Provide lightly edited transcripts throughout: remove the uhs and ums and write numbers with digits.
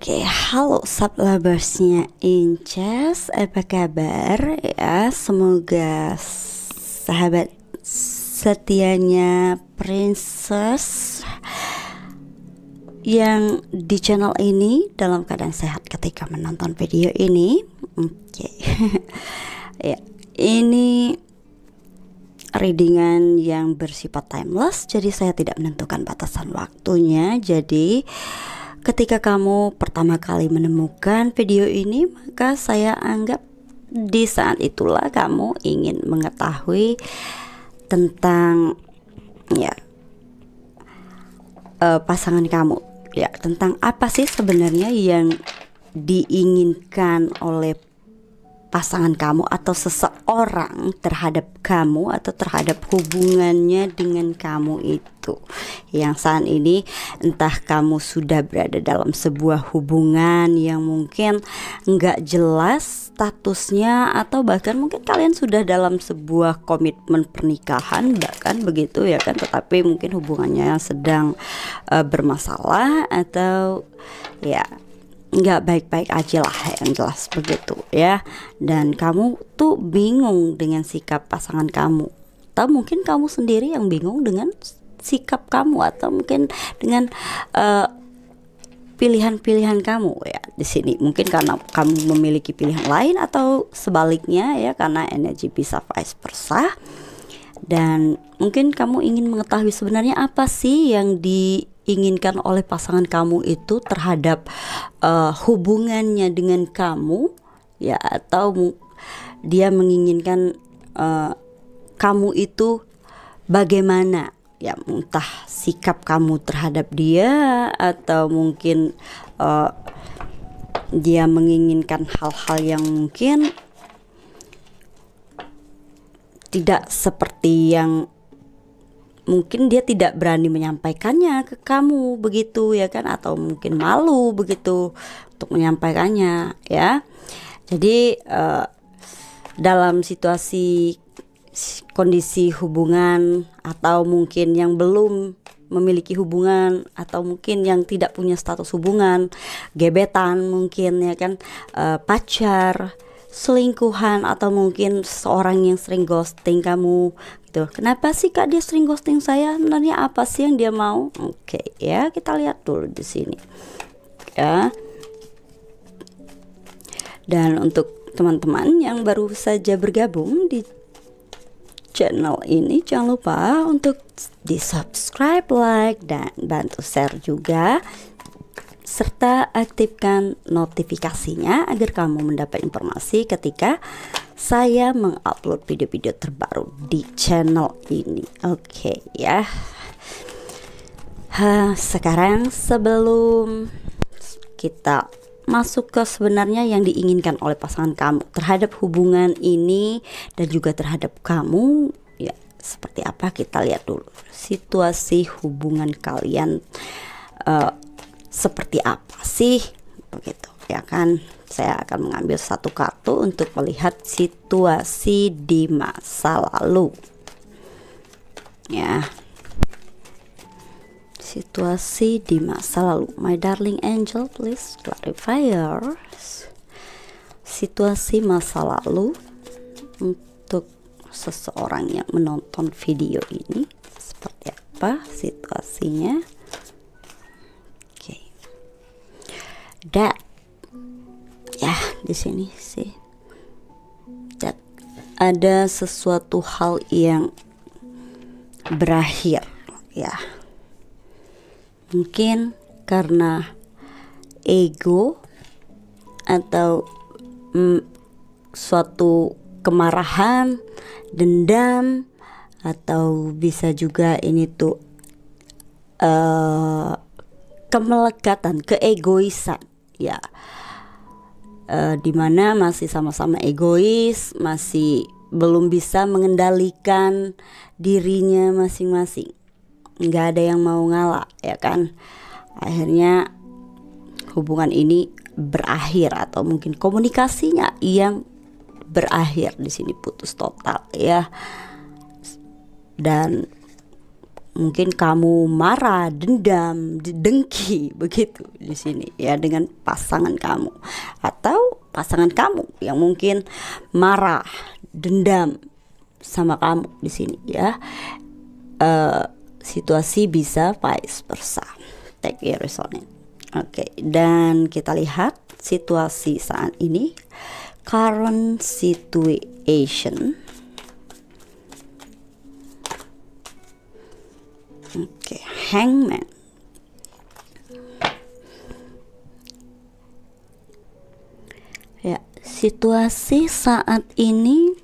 Oke, halo subloversnya Inces, apa kabar ya? Semoga sahabat setianya Princess yang di channel ini dalam keadaan sehat ketika menonton video ini. Oke, ya, ini readingan yang bersifat timeless, jadi saya tidak menentukan batasan waktunya. Jadi ketika kamu pertama kali menemukan video ini, maka saya anggap di saat itulah kamu ingin mengetahui tentang pasangan kamu, ya, tentang apa sih sebenarnya yang diinginkan oleh pasangan kamu atau seseorang terhadap kamu atau terhadap hubungannya dengan kamu itu. Yang saat ini entah kamu sudah berada dalam sebuah hubungan yang mungkin nggak jelas statusnya, atau bahkan mungkin kalian sudah dalam sebuah komitmen pernikahan bahkan begitu ya kan, tetapi mungkin hubungannya sedang bermasalah atau ya nggak baik-baik aja lah, yang jelas begitu ya. Dan kamu tuh bingung dengan sikap pasangan kamu, atau mungkin kamu sendiri yang bingung dengan sikap kamu, atau mungkin dengan pilihan-pilihan kamu ya. Di sini mungkin karena kamu memiliki pilihan lain, atau sebaliknya ya, karena energi bisa vice versa. Dan mungkin kamu ingin mengetahui sebenarnya apa sih yang diinginkan oleh pasangan kamu itu terhadap hubungannya dengan kamu ya, atau dia menginginkan kamu itu bagaimana ya, entah sikap kamu terhadap dia, atau mungkin dia menginginkan hal-hal yang mungkin tidak seperti yang mungkin dia tidak berani menyampaikannya ke kamu begitu ya kan, atau mungkin malu begitu untuk menyampaikannya ya. Jadi dalam situasi kondisi hubungan, atau mungkin yang belum memiliki hubungan, atau mungkin yang tidak punya status hubungan, gebetan mungkin ya kan, pacar, selingkuhan, atau mungkin seorang yang sering ghosting kamu gitu. Kenapa sih Kak dia sering ghosting saya? Sebenarnya apa sih yang dia mau? Oke, ya, kita lihat dulu di sini. Ya. Dan untuk teman-teman yang baru saja bergabung di channel ini, jangan lupa untuk di-subscribe, like, dan bantu share juga, serta aktifkan notifikasinya agar kamu mendapat informasi ketika saya mengupload video-video terbaru di channel ini. Oke ya. Sekarang sebelum kita masuk ke sebenarnya yang diinginkan oleh pasangan kamu terhadap hubungan ini dan juga terhadap kamu ya, seperti apa, kita lihat dulu situasi hubungan kalian seperti apa sih begitu ya kan. Saya akan mengambil satu kartu untuk melihat situasi di masa lalu ya, situasi di masa lalu. My darling angel, please clarifier situasi masa lalu untuk seseorang yang menonton video ini, seperti apa situasinya. That ya, di sini sih that ada sesuatu hal yang berakhir ya, mungkin karena ego atau suatu kemarahan, dendam, atau bisa juga ini tuh kemelekatan, keegoisan ya, dimana masih sama-sama egois, masih belum bisa mengendalikan dirinya masing-masing, nggak ada yang mau ngalah ya kan. Akhirnya hubungan ini berakhir, atau mungkin komunikasinya yang berakhir di sini, putus total ya. Dan mungkin kamu marah, dendam, dengki begitu di sini ya dengan pasangan kamu, atau pasangan kamu yang mungkin marah, dendam sama kamu di sini ya. Situasi bisa vice versa. Take it resonate. Oke, dan kita lihat situasi saat ini, current situation. Oke, hangman. Ya, situasi saat ini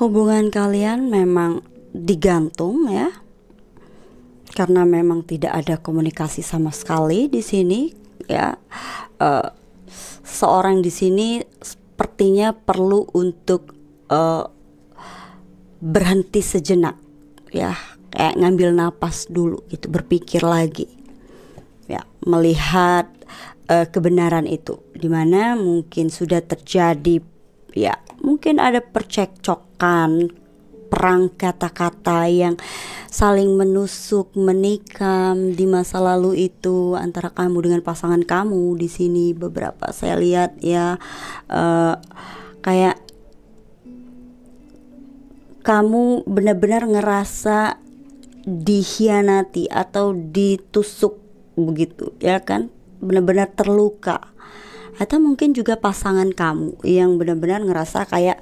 hubungan kalian memang digantung ya. Karena memang tidak ada komunikasi sama sekali di sini ya. Seorang di sini sepertinya perlu untuk berhenti sejenak ya, kayak ngambil napas dulu gitu, berpikir lagi ya, melihat kebenaran itu, dimana mungkin sudah terjadi ya, mungkin ada percekcokan, perang kata-kata yang saling menusuk, menikam di masa lalu itu antara kamu dengan pasangan kamu di sini. Beberapa saya lihat ya, kayak kamu benar-benar ngerasa dikhianati atau ditusuk begitu ya kan, benar-benar terluka. Atau mungkin juga pasangan kamu yang benar-benar ngerasa kayak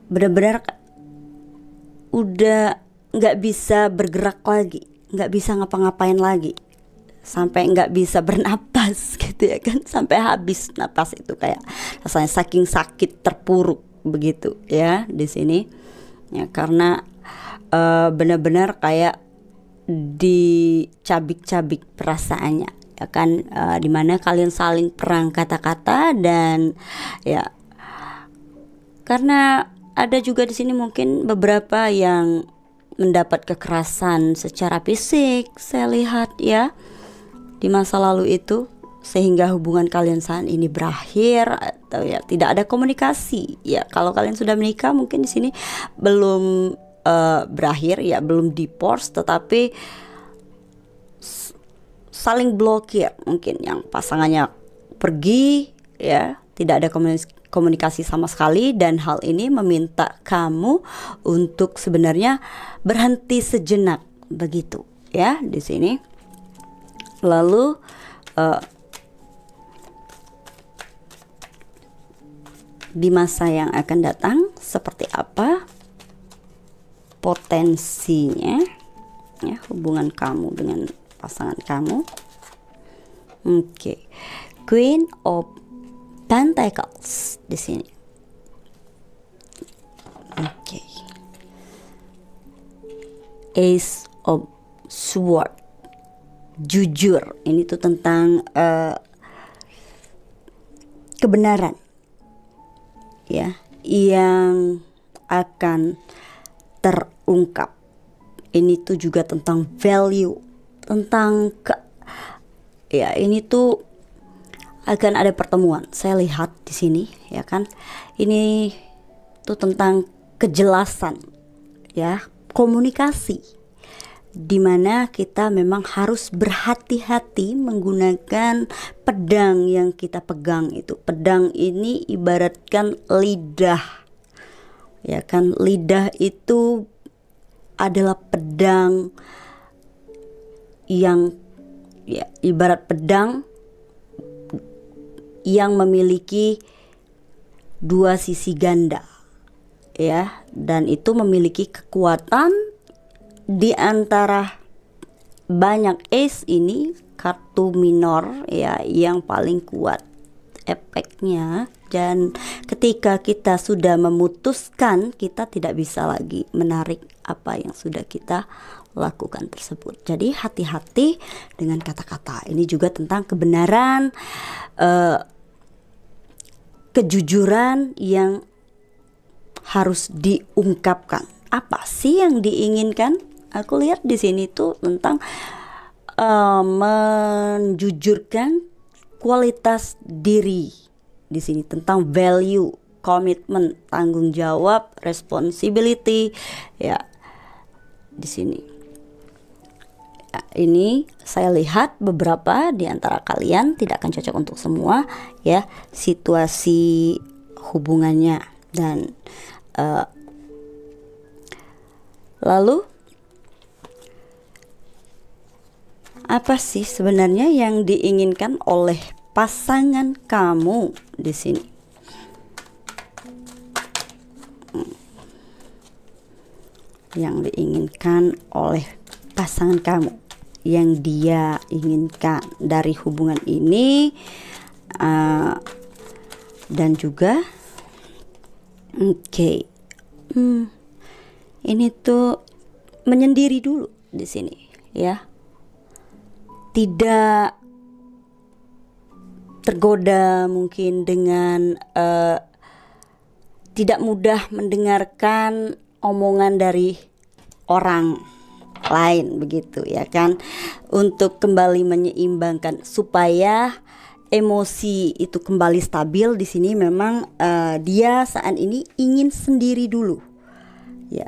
benar-benar udah nggak bisa bergerak lagi, nggak bisa ngapa-ngapain lagi, sampai nggak bisa bernapas gitu ya kan, sampai habis napas itu kayak rasanya saking sakit, terpuruk begitu ya di sini ya, karena benar-benar kayak dicabik-cabik perasaannya ya kan, dimana kalian saling perang kata-kata dan ya, karena ada juga di sini mungkin beberapa yang mendapat kekerasan secara fisik, saya lihat ya di masa lalu itu, sehingga hubungan kalian saat ini berakhir atau ya tidak ada komunikasi ya. Kalau kalian sudah menikah mungkin di sini belum berakhir ya, belum divorce, tetapi saling blokir, mungkin yang pasangannya pergi ya, tidak ada komunikasi sama sekali, dan hal ini meminta kamu untuk sebenarnya berhenti sejenak begitu ya di sini. Lalu di masa yang akan datang seperti apa potensinya ya hubungan kamu dengan pasangan kamu. Oke. Queen of Pentacles di sini. Oke. Ace of Sword. Jujur, ini tuh tentang kebenaran ya yang akan terungkap. Ini tuh juga tentang value, tentang ya, ini tuh akan ada pertemuan. Saya lihat di sini ya kan. Ini tuh tentang kejelasan ya, komunikasi, dimana kita memang harus berhati-hati menggunakan pedang yang kita pegang itu. Pedang ini ibaratkan lidah ya kan, lidah itu adalah pedang yang ya, ibarat pedang yang memiliki dua sisi ganda ya, dan itu memiliki kekuatan. Di antara banyak ace ini, kartu minor ya yang paling kuat efeknya, dan ketika kita sudah memutuskan, kita tidak bisa lagi menarik apa yang sudah kita lakukan tersebut. Jadi hati-hati dengan kata-kata. Ini juga tentang kebenaran, kejujuran yang harus diungkapkan. Apa sih yang diinginkan? Aku lihat di sini tuh tentang menjujurkan kualitas diri. Di sini tentang value, komitmen, tanggung jawab, responsibility ya. di sini. Ya, ini saya lihat beberapa di antara kalian tidak akan cocok untuk semua ya situasi hubungannya. Dan lalu apa sih sebenarnya yang diinginkan oleh pasangan kamu di sini? Yang diinginkan oleh pasangan kamu, yang dia inginkan dari hubungan ini, dan juga ini tuh menyendiri dulu di sini ya, tidak tergoda mungkin dengan tidak mudah mendengarkan omongan dari orang lain begitu ya kan, untuk kembali menyeimbangkan supaya emosi itu kembali stabil. Di sini memang dia saat ini ingin sendiri dulu ya,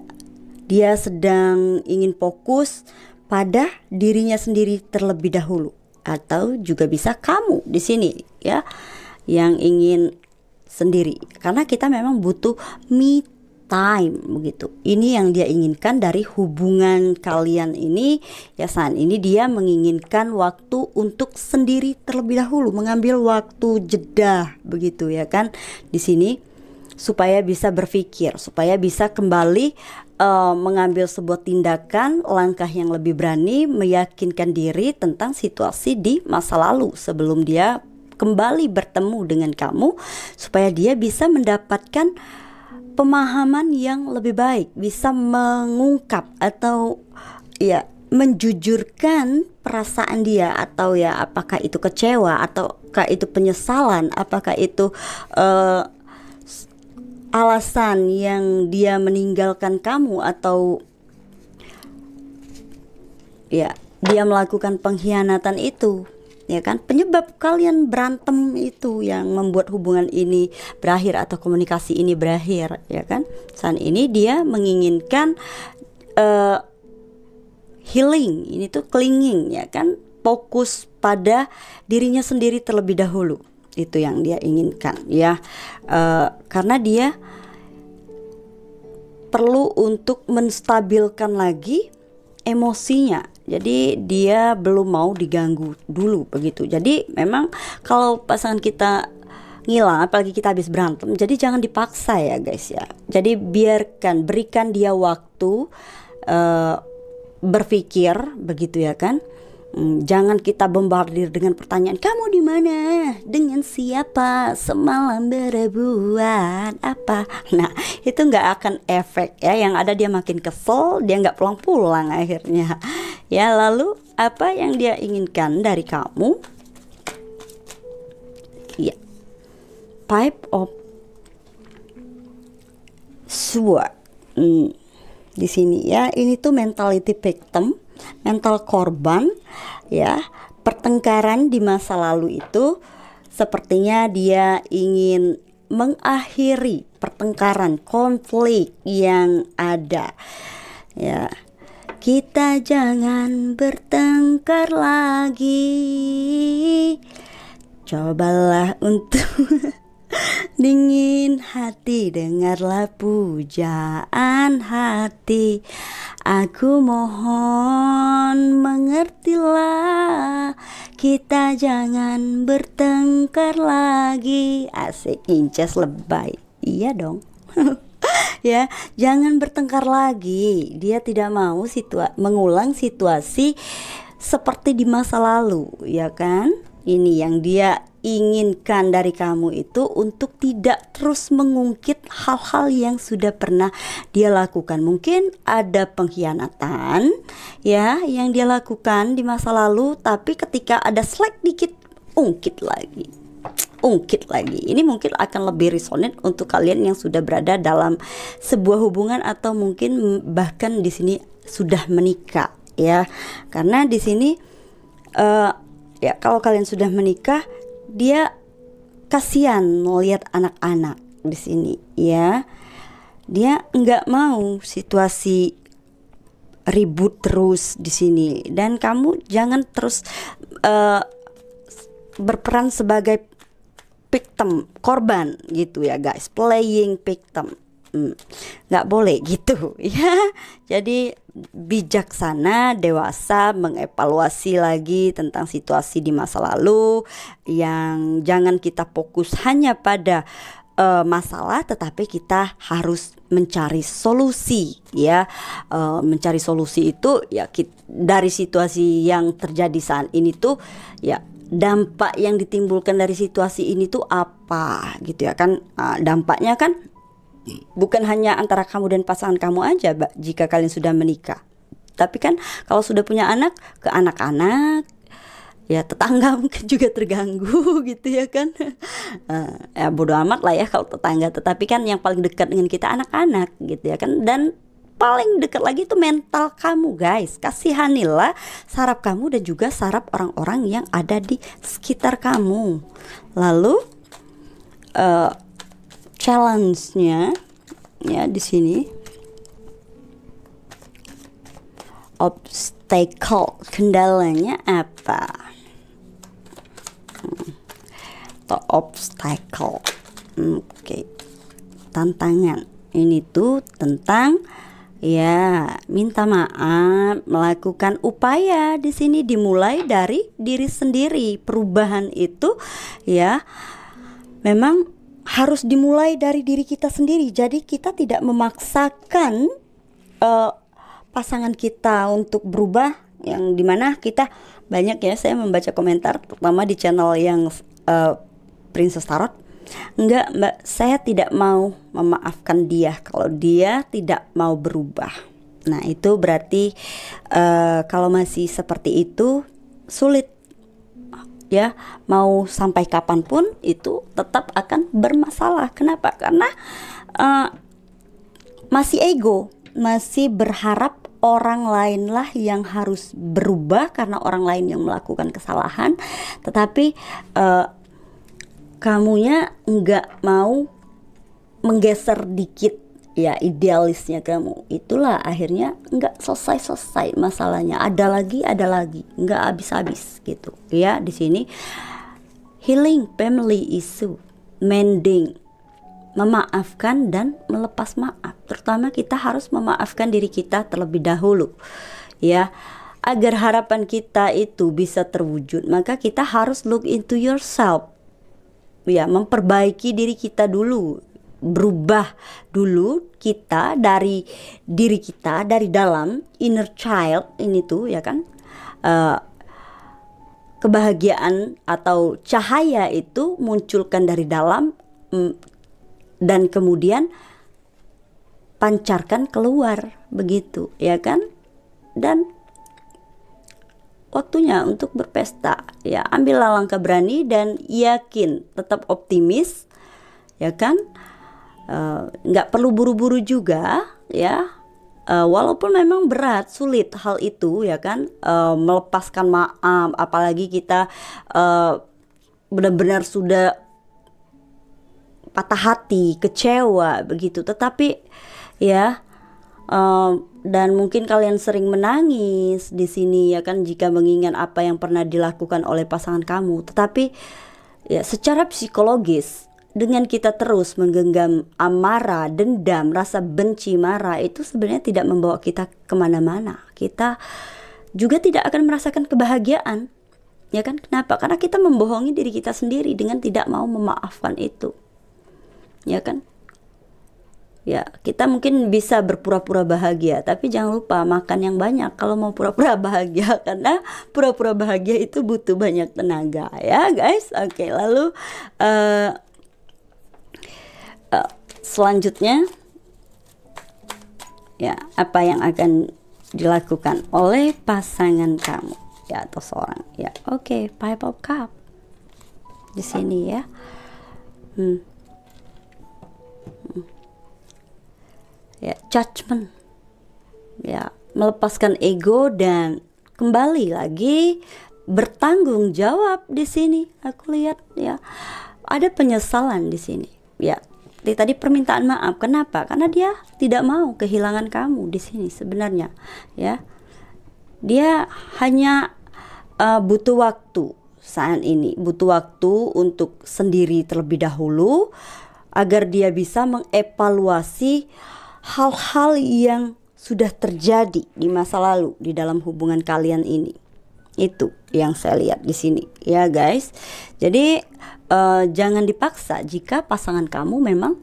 dia sedang ingin fokus pada dirinya sendiri terlebih dahulu, atau juga bisa kamu di sini ya yang ingin sendiri, karena kita memang butuh me time begitu. Ini yang dia inginkan dari hubungan kalian ini ya. Saat ini dia menginginkan waktu untuk sendiri terlebih dahulu, mengambil waktu jeda begitu ya kan di sini, supaya bisa berpikir, supaya bisa kembali mengambil sebuah tindakan, langkah yang lebih berani, meyakinkan diri tentang situasi di masa lalu sebelum dia kembali bertemu dengan kamu, supaya dia bisa mendapatkan pemahaman yang lebih baik, bisa mengungkap atau ya menjujurkan perasaan dia, atau ya apakah itu kecewa, ataukah itu penyesalan, apakah itu alasan yang dia meninggalkan kamu, atau ya dia melakukan pengkhianatan itu ya kan, penyebab kalian berantem itu yang membuat hubungan ini berakhir atau komunikasi ini berakhir ya kan. Saat ini dia menginginkan healing, ini tuh clinging ya kan, fokus pada dirinya sendiri terlebih dahulu, itu yang dia inginkan ya, karena dia perlu untuk menstabilkan lagi emosinya. Jadi dia belum mau diganggu dulu begitu. Jadi memang kalau pasangan kita ngilang, apalagi kita habis berantem, jadi jangan dipaksa ya guys ya. Jadi berikan dia waktu berpikir begitu ya kan. Jangan kita bombardir dengan pertanyaan, kamu di mana, dengan siapa, semalam berbuat apa. Nah itu nggak akan efek ya, yang ada dia makin kesel, dia nggak pulang-pulang akhirnya ya. Lalu apa yang dia inginkan dari kamu ya, Five of Swords di sini ya. Ini tuh mentality victim, mental korban ya. Pertengkaran di masa lalu itu sepertinya dia ingin mengakhiri pertengkaran, konflik yang ada ya. Kita jangan bertengkar lagi, cobalah untuk dingin hati, dengarlah pujaan hati. Aku mohon mengertilah, kita jangan bertengkar lagi. Asik, Inces lebay. Iya dong. Ya, jangan bertengkar lagi. Dia tidak mau mengulang situasi seperti di masa lalu, ya kan? Ini yang dia inginkan dari kamu itu, untuk tidak terus mengungkit hal-hal yang sudah pernah dia lakukan. Mungkin ada pengkhianatan ya yang dia lakukan di masa lalu, tapi ketika ada slack dikit, ungkit lagi. Ini mungkin akan lebih resonate untuk kalian yang sudah berada dalam sebuah hubungan, atau mungkin bahkan di sini sudah menikah ya. Karena di sini ya kalau kalian sudah menikah, dia kasihan melihat anak-anak di sini ya. Dia nggak mau situasi ribut terus di sini, dan kamu jangan terus berperan sebagai victim, korban gitu ya guys, playing victim. Nggak boleh gitu ya. Jadi bijaksana, dewasa, mengevaluasi lagi tentang situasi di masa lalu, yang jangan kita fokus hanya pada masalah, tetapi kita harus mencari solusi ya. Mencari solusi itu ya dari situasi yang terjadi saat ini tuh ya, dampak yang ditimbulkan dari situasi ini tuh apa gitu ya kan. Dampaknya kan bukan hanya antara kamu dan pasangan kamu aja, jika kalian sudah menikah. Tapi kan kalau sudah punya anak, ke anak-anak, ya tetangga mungkin juga terganggu gitu ya kan. Ya bodo amat lah ya kalau tetangga, tetapi kan yang paling dekat dengan kita anak-anak gitu ya kan. Dan paling dekat lagi itu mental kamu guys. Kasihanilah saraf kamu dan juga saraf orang-orang yang ada di sekitar kamu. Lalu challenge-nya ya di sini, obstacle, kendalanya apa? Atau obstacle, oke. Tantangan ini tuh tentang ya minta maaf, melakukan upaya. Di sini dimulai dari diri sendiri. Perubahan itu ya memang harus dimulai dari diri kita sendiri. Jadi kita tidak memaksakan pasangan kita untuk berubah, yang dimana kita banyak ya, saya membaca komentar terutama di channel yang Princess Tarot, enggak mbak, saya tidak mau memaafkan dia kalau dia tidak mau berubah. Nah itu berarti kalau masih seperti itu sulit ya, mau sampai kapanpun itu tetap akan bermasalah. Kenapa? Karena masih ego, masih berharap orang lain lah yang harus berubah karena orang lain yang melakukan kesalahan, tetapi kamunya nggak mau menggeser dikit ya idealisnya kamu. Itulah akhirnya nggak selesai masalahnya, ada lagi nggak habis gitu ya. Di sini healing family issue, mending, memaafkan dan melepas maaf. Terutama kita harus memaafkan diri kita terlebih dahulu ya. Agar harapan kita itu bisa terwujud, maka kita harus look into yourself ya, memperbaiki diri kita dulu, berubah dulu kita dari diri kita, dari dalam inner child ini tuh ya kan. Kebahagiaan atau cahaya itu munculkan dari dalam dan kemudian pancarkan keluar begitu ya kan. Dan waktunya untuk berpesta ya, ambillah langkah berani dan yakin, tetap optimis ya kan. Nggak perlu buru-buru juga ya, walaupun memang berat, sulit hal itu ya kan, melepaskan maaf, apalagi kita benar-benar sudah patah hati, kecewa begitu. Tetapi ya dan mungkin kalian sering menangis di sini ya kan, jika mengingat apa yang pernah dilakukan oleh pasangan kamu. Tetapi ya secara psikologis, dengan kita terus menggenggam amarah, dendam, rasa benci, marah, itu sebenarnya tidak membawa kita kemana-mana. Kita juga tidak akan merasakan kebahagiaan ya kan. Kenapa? Karena kita membohongi diri kita sendiri dengan tidak mau memaafkan itu ya kan. Ya kita mungkin bisa berpura-pura bahagia, tapi jangan lupa makan yang banyak kalau mau pura-pura bahagia, karena pura-pura bahagia itu butuh banyak tenaga ya guys. Oke, lalu selanjutnya ya, apa yang akan dilakukan oleh pasangan kamu ya, atau seorang ya. Oke, Five of Cup di sini ya. Ya, judgment ya, melepaskan ego dan kembali lagi bertanggung jawab. Di sini aku lihat ya, ada penyesalan di sini ya. seperti tadi permintaan maaf. Kenapa? Karena dia tidak mau kehilangan kamu di sini sebenarnya, ya. Dia hanya butuh waktu saat ini, butuh waktu untuk sendiri terlebih dahulu agar dia bisa mengevaluasi hal-hal yang sudah terjadi di masa lalu di dalam hubungan kalian ini. Itu yang saya lihat di sini, ya guys. Jadi jangan dipaksa jika pasangan kamu memang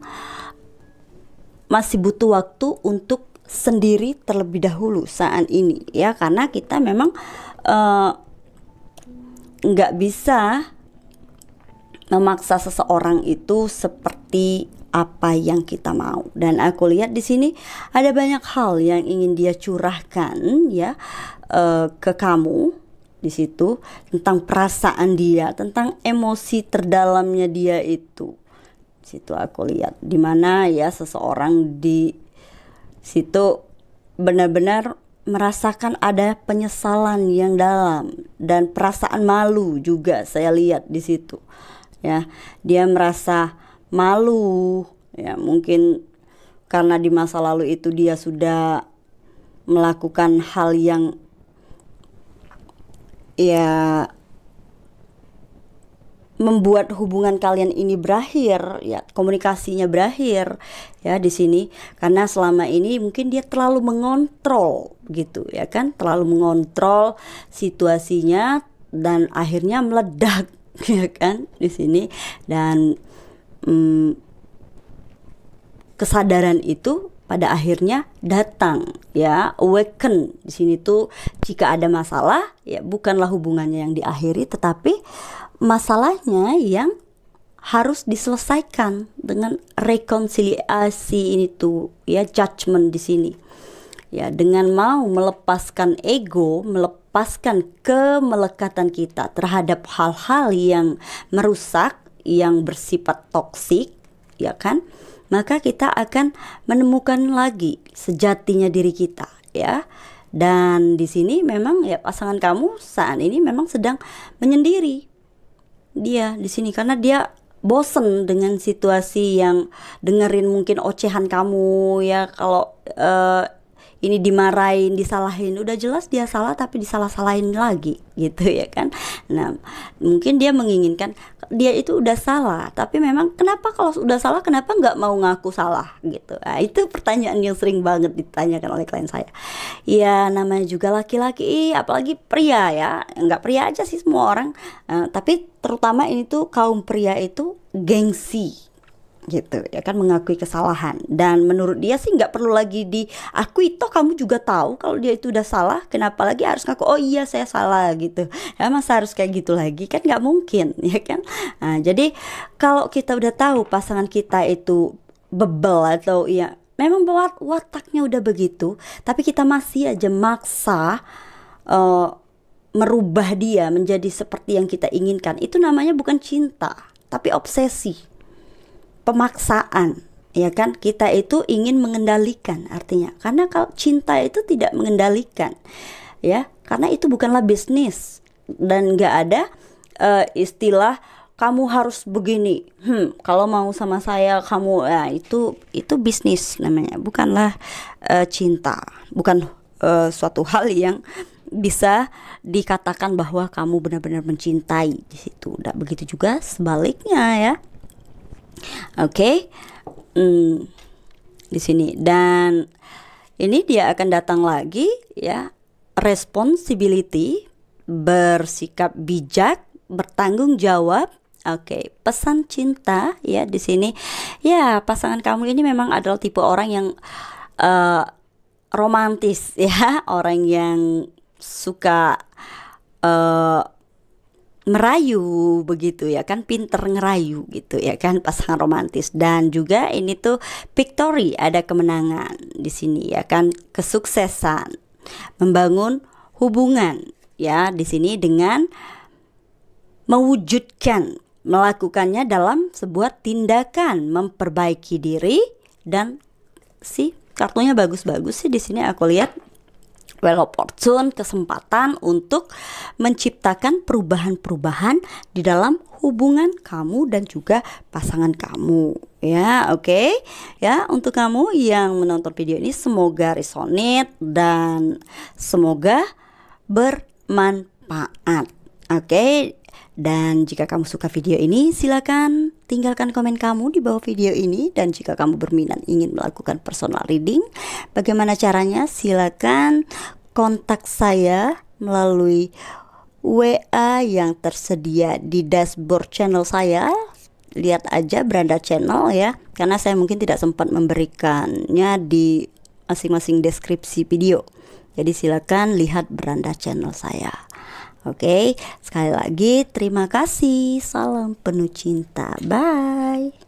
masih butuh waktu untuk sendiri terlebih dahulu saat ini, ya. Karena kita memang nggak bisa memaksa seseorang itu seperti apa yang kita mau. Dan aku lihat di sini ada banyak hal yang ingin dia curahkan, ya, ke kamu di situ, tentang perasaan dia, tentang emosi terdalamnya dia itu. Di situ aku lihat dimana, ya, seseorang di situ benar-benar merasakan ada penyesalan yang dalam dan perasaan malu juga saya lihat di situ, ya. Dia merasa malu, ya, mungkin karena di masa lalu itu dia sudah melakukan hal yang, ya, membuat hubungan kalian ini berakhir, ya, komunikasinya berakhir, ya, di sini. Karena selama ini mungkin dia terlalu mengontrol gitu, ya kan, terlalu mengontrol situasinya dan akhirnya meledak ya kan di sini. Dan kesadaran itu pada akhirnya datang, ya, awaken di sini tuh. Jika ada masalah, ya, bukanlah hubungannya yang diakhiri, tetapi masalahnya yang harus diselesaikan dengan rekonsiliasi ini tuh, ya, judgment di sini, ya, dengan mau melepaskan ego, melepaskan kemelekatan kita terhadap hal-hal yang merusak, yang bersifat toksik, ya kan, maka kita akan menemukan lagi sejatinya diri kita, ya. Dan di sini memang, ya, pasangan kamu saat ini memang sedang menyendiri dia di sini karena dia bosen dengan situasi yang dengerin mungkin ocehan kamu, ya. Kalau ini dimarahin, disalahin, udah jelas dia salah tapi disalah-salahin lagi gitu, ya kan. Nah, mungkin dia menginginkan dia itu udah salah, tapi memang kenapa kalau udah salah kenapa nggak mau ngaku salah gitu. Nah, itu pertanyaan yang sering banget ditanyakan oleh klien saya. Ya, namanya juga laki-laki, apalagi pria, ya, nggak pria aja sih, semua orang, tapi terutama ini tuh kaum pria itu gengsi gitu, ya kan, mengakui kesalahan. Dan menurut dia sih nggak perlu lagi diakui, toh kamu juga tahu kalau dia itu udah salah, kenapa lagi harus ngaku, oh iya saya salah gitu, ya, masa harus kayak gitu lagi, kan nggak mungkin, ya kan. Nah, jadi kalau kita udah tahu pasangan kita itu bebel atau, ya, memang wataknya udah begitu, tapi kita masih aja maksa merubah dia menjadi seperti yang kita inginkan, itu namanya bukan cinta tapi obsesi, pemaksaan, ya kan. Kita itu ingin mengendalikan artinya, karena kalau cinta itu tidak mengendalikan, ya, karena itu bukanlah bisnis dan nggak ada istilah kamu harus begini, kalau mau sama saya kamu, ya, itu bisnis namanya, bukanlah cinta, bukan suatu hal yang bisa dikatakan bahwa kamu benar-benar mencintai di situ. Udah begitu juga sebaliknya, ya. Oke, di sini. Dan ini dia akan datang lagi, ya, responsibility, bersikap bijak, bertanggung jawab. Oke, pesan cinta, ya, di sini, ya, pasangan kamu ini memang adalah tipe orang yang romantis, ya, orang yang suka merayu begitu, ya kan, pinter ngerayu gitu, ya kan, pasangan romantis. Dan juga ini tuh victory, ada kemenangan di sini, ya kan, kesuksesan membangun hubungan, ya, di sini dengan mewujudkan, melakukannya dalam sebuah tindakan memperbaiki diri. Dan si kartunya bagus-bagus sih di sini aku lihat. Wheel of Fortune, kesempatan untuk menciptakan perubahan-perubahan di dalam hubungan kamu dan juga pasangan kamu. Ya, oke. Ya, untuk kamu yang menonton video ini semoga resonate dan semoga bermanfaat. Oke. Dan jika kamu suka video ini, silakan tinggalkan komen kamu di bawah video ini. Dan jika kamu berminat ingin melakukan personal reading, bagaimana caranya? Silakan kontak saya melalui WA yang tersedia di dashboard channel saya. Lihat aja Branda Channel ya, karena saya mungkin tidak sempat memberikannya di masing-masing deskripsi video. Jadi silakan lihat Branda Channel saya. Oke, sekali lagi terima kasih. Salam penuh cinta. Bye.